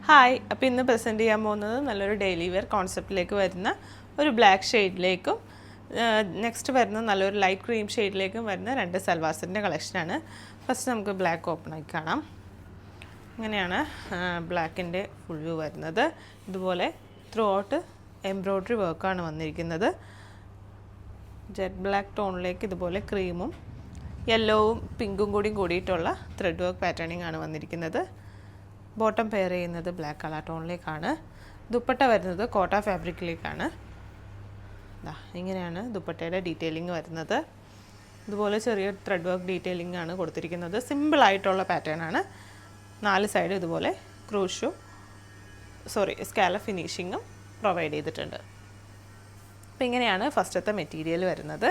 Hi, അപ്പോൾ ഇന്ന് present ചെയ്യാൻ പോകുന്നത് നല്ലൊരു ഡെയിലി വെയർ കോൺസെപ്റ്റിലേക്ക് വരുന്ന ഒരു ബ്ലാക്ക് ഷെയ്ഡിലേക്കും നെക്സ്റ്റ് വരുന്ന നല്ലൊരു ലൈറ്റ് ക്രീം ഷെയ്ഡിലേക്കും വരുന്ന രണ്ട് സൽവാസിൻ്റെ കളക്ഷനാണ്. ഫസ്റ്റ് നമുക്ക് ബ്ലാക്ക് ഓപ്പൺ ആക്കി കാണാം. ഇങ്ങനെയാണ് ബ്ലാക്കിൻ്റെ ഫുൾ വ്യൂ വരുന്നത്. ഇതുപോലെ ത്രൂ ഔട്ട് എംബ്രോയ്ഡറി വർക്കാണ് വന്നിരിക്കുന്നത്. ജെറ്റ് ബ്ലാക്ക് ടോണിലേക്ക് ഇതുപോലെ ക്രീമും യെല്ലോവും പിങ്കും കൂടിയിട്ടുള്ള ത്രെഡ് വർക്ക് പാറ്റേണിംഗ് ആണ് വന്നിരിക്കുന്നത്. ബോട്ടം പെയർ ചെയ്യുന്നത് ബ്ലാക്ക് കളർ ടോണിലേക്കാണ്. ദുപ്പട്ട വരുന്നത് കോട്ട ഫാബ്രിക്കിലേക്കാണ്. ഇങ്ങനെയാണ് ദുപ്പട്ടയുടെ ഡീറ്റെയിലിംഗ് വരുന്നത്. ഇതുപോലെ ചെറിയ ത്രെഡ് വർക്ക് ഡീറ്റെയിലിംഗ് ആണ് കൊടുത്തിരിക്കുന്നത്. സിമ്പിളായിട്ടുള്ള പാറ്റേൺ ആണ്. 4 സൈഡ് ഇതുപോലെ സ്കാലപ്പ് ഫിനിഷിങ്ങും പ്രൊവൈഡ് ചെയ്തിട്ടുണ്ട്. അപ്പോൾ ഇങ്ങനെയാണ് ഫസ്റ്റത്തെ മെറ്റീരിയൽ വരുന്നത്.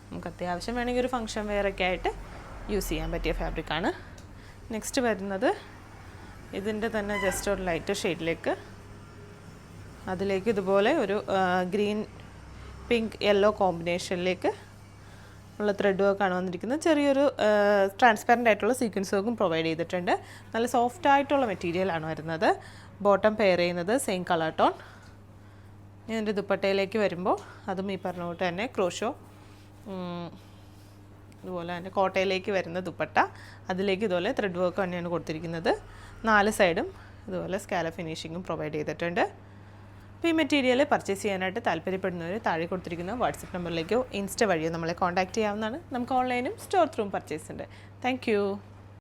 നമുക്ക് അത്യാവശ്യം വേണമെങ്കിൽ ഒരു ഫംഗ്ഷൻ വെയറൊക്കെ ആയിട്ട് യൂസ് ചെയ്യാൻ പറ്റിയ ഫാബ്രിക്കാണ്. നെക്സ്റ്റ് വരുന്നത് ഇതിൻ്റെ തന്നെ ജസ്റ്റ് ഒരു ലൈറ്റ് ഷെയ്ഡിലേക്ക് അതിലേക്ക് ഇതുപോലെ ഒരു ഗ്രീൻ പിങ്ക് യെല്ലോ കോമ്പിനേഷനിലേക്ക് ഉള്ള ത്രെഡ് വർക്കാണ് വന്നിരിക്കുന്നത്. ചെറിയൊരു ട്രാൻസ്പാരൻ്റ് ആയിട്ടുള്ള സീക്വൻസ് വർക്കും പ്രൊവൈഡ് ചെയ്തിട്ടുണ്ട്. നല്ല സോഫ്റ്റ് ആയിട്ടുള്ള മെറ്റീരിയലാണ് വരുന്നത്. ബോട്ടം പെയർ ചെയ്യുന്നത് സെയിം കളർ ടോൺ. ഇതിൻ്റെ ദുപ്പട്ടയിലേക്ക് വരുമ്പോൾ അതും ഈ പറഞ്ഞ പോലെ തന്നെ ക്രോഷോ ഇതുപോലെ തന്നെ കോട്ടയിലേക്ക് വരുന്ന ദുപ്പട്ട, അതിലേക്ക് ഇതുപോലെ ത്രെഡ് വർക്ക് തന്നെയാണ് കൊടുത്തിരിക്കുന്നത്. 4 സൈഡും ഇതുപോലെ സ്കാലപ്പ് ഫിനിഷിങ്ങും പ്രൊവൈഡ് ചെയ്തിട്ടുണ്ട്. അപ്പോൾ ഈ മെറ്റീരിയൽ പർച്ചേസ് ചെയ്യാനായിട്ട് താല്പര്യപ്പെടുന്നവർ താഴെ കൊടുത്തിരിക്കുന്ന വാട്സപ്പ് നമ്പറിലേക്കോ ഇൻസ്റ്റ വഴിയോ നമ്മളെ കോൺടാക്റ്റ് ചെയ്യാവുന്നതാണ്. നമുക്ക് ഓൺലൈനും സ്റ്റോർ ത്രൂവും പർച്ചേസ് ഉണ്ട്. താങ്ക്